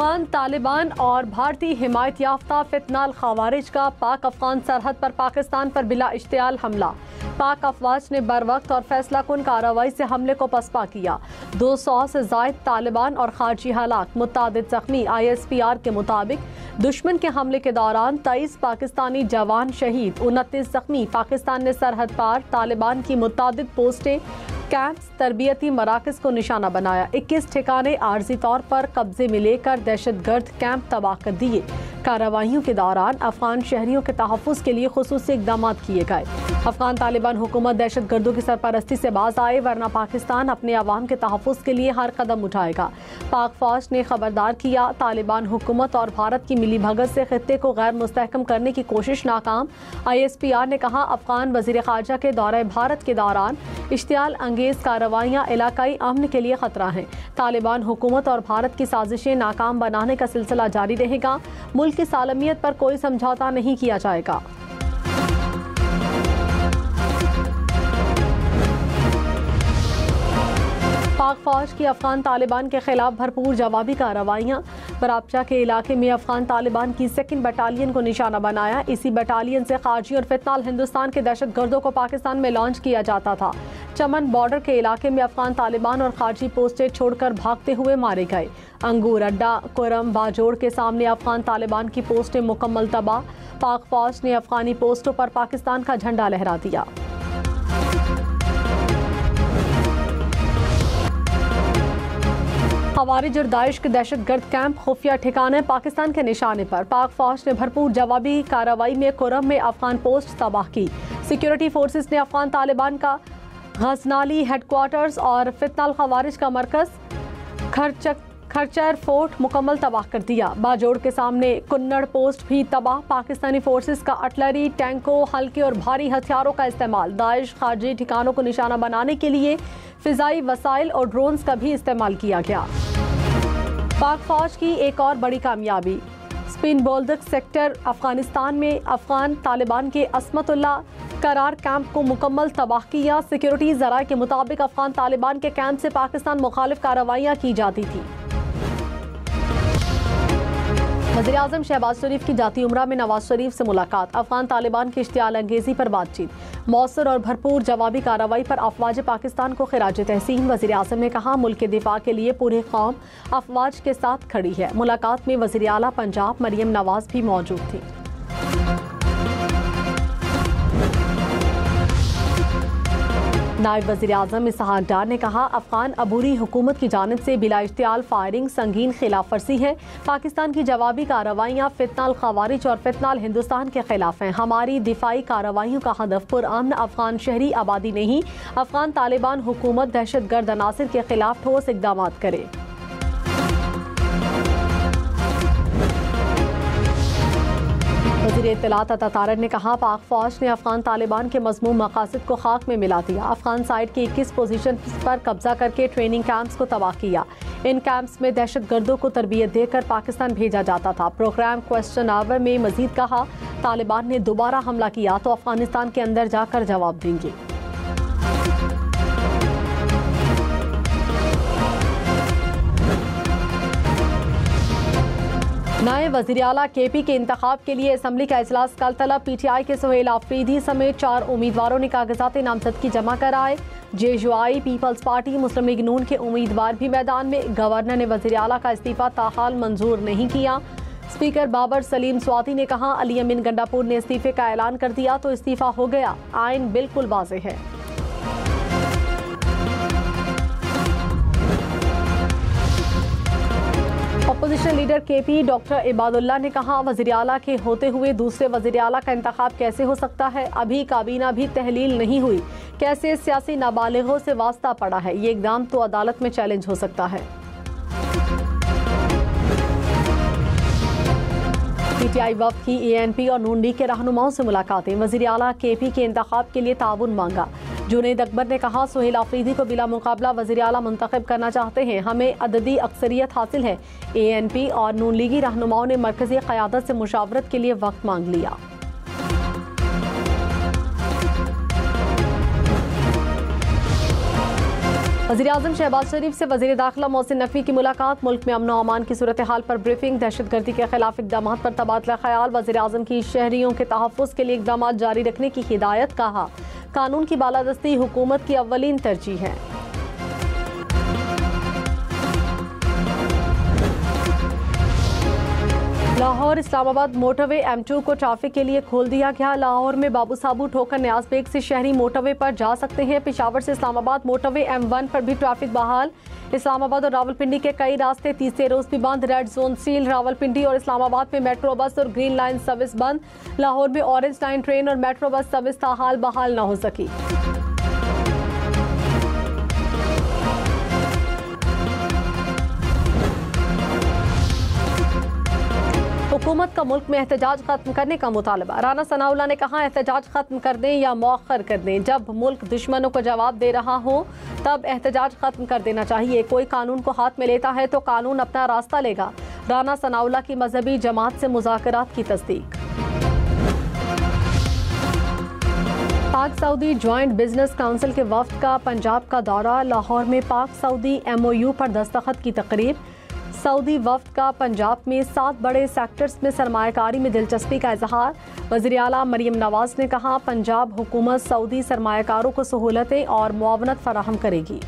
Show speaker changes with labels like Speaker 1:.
Speaker 1: अफगान तालिबान और भारतीय हिमायत याफ्ता फितनाल खवारिज का पाक अफगान सरहद पर पाकिस्तान पर बिला इश्तियाल हमला। पाक अफवाज ने बर वक्त और फैसला कुन कार्रवाई से हमले को पसपा किया। 200 से जायद तालिबान और खारजी हलाक, मुतादिद जख्मी। ISPR के मुताबिक दुश्मन के हमले के दौरान 23 पाकिस्तानी जवान शहीद, 29 जख्मी। पाकिस्तान ने सरहद पार तालिबान की मुतादिद पोस्टें, कैंप्स, तरबियती मराकज को निशाना बनाया। 21 ठिकाने आर्जी तौर पर कब्जे में लेकर दहशतगर्द कैंप तबाह कर दिए। कार्रवाइयों के दौरान अफगान शहरियों के तहफ़्फ़ुज़ के लिए खुसूसी इक़दाम किए गए। अफगान तालिबान हुकूमत दहशतगर्दों की सरपरस्ती से बाज आए, वरना पाकिस्तान अपने अवाम के तहफ़्फ़ुज़ के लिए हर कदम उठाएगा। पाक फौज ने खबरदार किया, तालिबान हुकूमत और भारत की मिली भगत से खित्ते को गैर मुस्तहकम करने की कोशिश नाकाम। ISPR ने कहा, अफगान वज़ीर ख़ारजा के दौरे भारत के दौरान इश्तियाल अंगेज़ कार्रवाइयाँ इलाकाई अमन के लिए खतरा हैं। तालिबान हुकूमत और भारत की साजिशें नाकाम बनाने का सिलसिला जारी रहेगा। मुल्क की सालमियत पर कोई समझौता नहीं किया जाएगा। पाक फौज की अफगान तालिबान के खिलाफ भरपूर जवाबी कार्रवाइयाँ। बराबचा के इलाके में अफगान तालिबान की 2nd बटालियन को निशाना बनाया। इसी बटालियन से खारजी और फितनाल हिंदुस्तान के दहशतगर्दों को पाकिस्तान में लॉन्च किया जाता था। चमन बॉर्डर के इलाके में अफगान तालिबान और खारजी पोस्टें छोड़कर भागते हुए मारे गए। अंगूर अड्डा, कुरम, बाजोड़ के सामने अफगान तालिबान की पोस्टें मुकम्मल तबाह। पाक फौज ने अफगानी पोस्टों पर पाकिस्तान का झंडा लहरा दिया। खवारिज और दाइश के दहशतगर्द कैंप, खुफिया ठिकाने पाकिस्तान के निशाने पर। पाक फौज ने भरपूर जवाबी कार्रवाई में कुरम में अफगान पोस्ट तबाह की। सिक्योरिटी फोर्सेस ने अफगान तालिबान का गजनाली हेडक्वार्टर्स और फितनाल खवारिज का मरकज खरचर फोर्ट मुकम्मल तबाह कर दिया। बाजोड़ के सामने कुन्नड़ पोस्ट भी तबाह। पाकिस्तानी फोर्सेस का आर्टिलरी, टैंकों, हल्के और भारी हथियारों का इस्तेमाल। दाइश खारजी ठिकानों को निशाना बनाने के लिए फिजाई वसाइल और ड्रोन्स का भी इस्तेमाल किया गया। पाक फौज की एक और बड़ी कामयाबी, स्पिन बोल्दक सेक्टर अफगानिस्तान में अफगान तालिबान के असमतुल्ला करार कैंप को मुकम्मल तबाह किया। सिक्योरिटी ज़राए के मुताबिक अफगान तालिबान के कैंप से पाकिस्तान मुखालिफ कार्रवाइयाँ की जाती थी। वज़ीर-ए-आज़म शहबाज शरीफ की जाती उम्रा में नवाज शरीफ से मुलाकात। अफगान तालिबान की इश्तियाल अंगेज़ी पर बातचीत। मौसर और भरपूर जवाबी कार्रवाई पर अफवाज पाकिस्तान को खिराज तहसीन। वज़ीर-ए-आज़म ने कहा, मुल्क के दिफा के लिए पूरी कौम अफवाज के साथ खड़ी है। मुलाकात में वज़ीर आला पंजाब मरियम नवाज भी मौजूद थी। नायब वज़ीर-ए-आज़म इसहाक डार ने कहा, अफगान अबूरी हुकूमत की जानिब से बिला इश्तियाल फायरिंग संगीन खिलाफ वर्जी है। पाकिस्तान की जवाबी कार्रवाइयाँ फितनाल खवारिज और फितनाल हिंदुस्तान के खिलाफ हैं। हमारी दिफाई कार्रवाइयों का हदफ पुरअमन अफगान शहरी आबादी नहीं। अफगान तालिबान हुकूमत दहशतगर्द अनासिर के खिलाफ ठोस इक़दाम करे। वज़ीर इत्तलात अता तारड़ ने कहा, पाक फौज ने अफगान तालिबान के मज़मूम मकासद को खाक में मिला दिया। अफगान साइड की 21 पोजीशन पर कब्जा करके ट्रेनिंग कैंप्स को तबाह किया। इन कैंप्स में दहशतगर्दों को तरबियत देकर पाकिस्तान भेजा जाता था। प्रोग्राम क्वेश्चन आवर में मजीद कहा, तालिबान ने दोबारा हमला किया तो अफगानिस्तान के अंदर जाकर जवाब देंगे। नए वज़ीर आला KP के इंतखाब के लिए असम्बली का इजलास कल तलब। PTI के सुहेल आफरीदी समेत 4 उम्मीदवारों ने कागजात नामजदगी जमा कराए। JUI, पीपल्स पार्टी, मुस्लिम लीग नून के उम्मीदवार भी मैदान में। गवर्नर ने वज़ीर आला का इस्तीफा ताहाल मंजूर नहीं किया। स्पीकर बाबर सलीम स्वाति ने कहा, अली अमीन गंडापुर ने इस्तीफे का ऐलान कर दिया तो इस्तीफा हो गया। आइन बिल्कुल वाज़ेह है। Opposition leader KP doctor Ibadullah ने कहा, वज़ीर आला के होते हुए दूसरे वज़ीर आला का इंतखाब कैसे हो सकता है? अभी काबीना भी तहलील नहीं हुई, कैसे सियासी नाबालिगों से वास्ता पड़ा है? ये इक़दाम तो अदालत में चैलेंज हो सकता है। PTI वफ़द की ANP और नून लीग के रहनुमाओं से मुलाकातें। वज़ीर आला KP के इंतखाब के लिए ताउन मांगा। जुनैद अकबर ने कहा, सुहेल आफरीदी को बिला मुकाबला वज़ीर आला मुंतखब करना चाहते हैं। हमें अददी अक्सरियत हासिल है। ANP और नून लीगी रहनुमाओं ने मरकज़ी क़यादत से मुशावरत के लिए वक्त मांग लिया। वज़ीर-ए-आज़म शहबाज शरीफ से वज़ीर दाखिला मोहसिन नकवी की मुलाकात। मुल्क में अमन और अमान की सूरत हाल पर ब्रीफिंग। दहशतगर्दी के खिलाफ इक़दाम पर तबादला ख्याल। वज़ीर-ए-आज़म की शहरियों के तहफ़्फ़ुज़ के लिए इक़दाम जारी रखने की हिदायत। कहा, कानून की बालादस्ती हुकूमत की अव्वलीन तरजीह है। लाहौर इस्लामाबाद मोटरवे M2 को ट्रैफिक के लिए खोल दिया गया। लाहौर में बाबू साबू ठोकर न्याज बेग से शहरी मोटरवे पर जा सकते हैं। पेशावर से इस्लामाबाद मोटरवे M1 पर भी ट्रैफिक बहाल। इस्लामाबाद और रावलपिंडी के कई रास्ते तीसरे रोज भी बंद। Red zone seal. रावलपिंडी और इस्लामाबाद में मेट्रो बस और ग्रीन लाइन सर्विस बंद। लाहौर में ऑरेंज लाइन ट्रेन और मेट्रो बस सर्विस ताहाल बहाल न हो सकी। हुकूमत का मुल्क में एहतजाज खत्म करने का मुतालबा। राना सनाउल्लाह ने कहा, एहतजाज खत्म कर दें या मौखर कर दें। जब मुल्क दुश्मनों को जवाब दे रहा हो तब एहतजाज खत्म कर देना चाहिए। कोई कानून को हाथ में लेता है तो कानून अपना रास्ता लेगा। राना सनाउल्लाह की मजहबी जमात से मुज़ाकरात की तस्दीक। पाक सऊदी ज्वाइंट बिजनेस काउंसिल के वफ्द का पंजाब का दौरा। लाहौर में पाक सऊदी MOU पर दस्तखत की तकरीब। सऊदी वफ्द का पंजाब में 7 बड़े सेक्टर्स में सरमायाकारी में दिलचस्पी का इजहार। वज़ीर आला मरियम नवाज ने कहा, पंजाब हुकूमत सऊदी सरमायाकारों को सहूलतें और मुआवनत फराहम करेगी।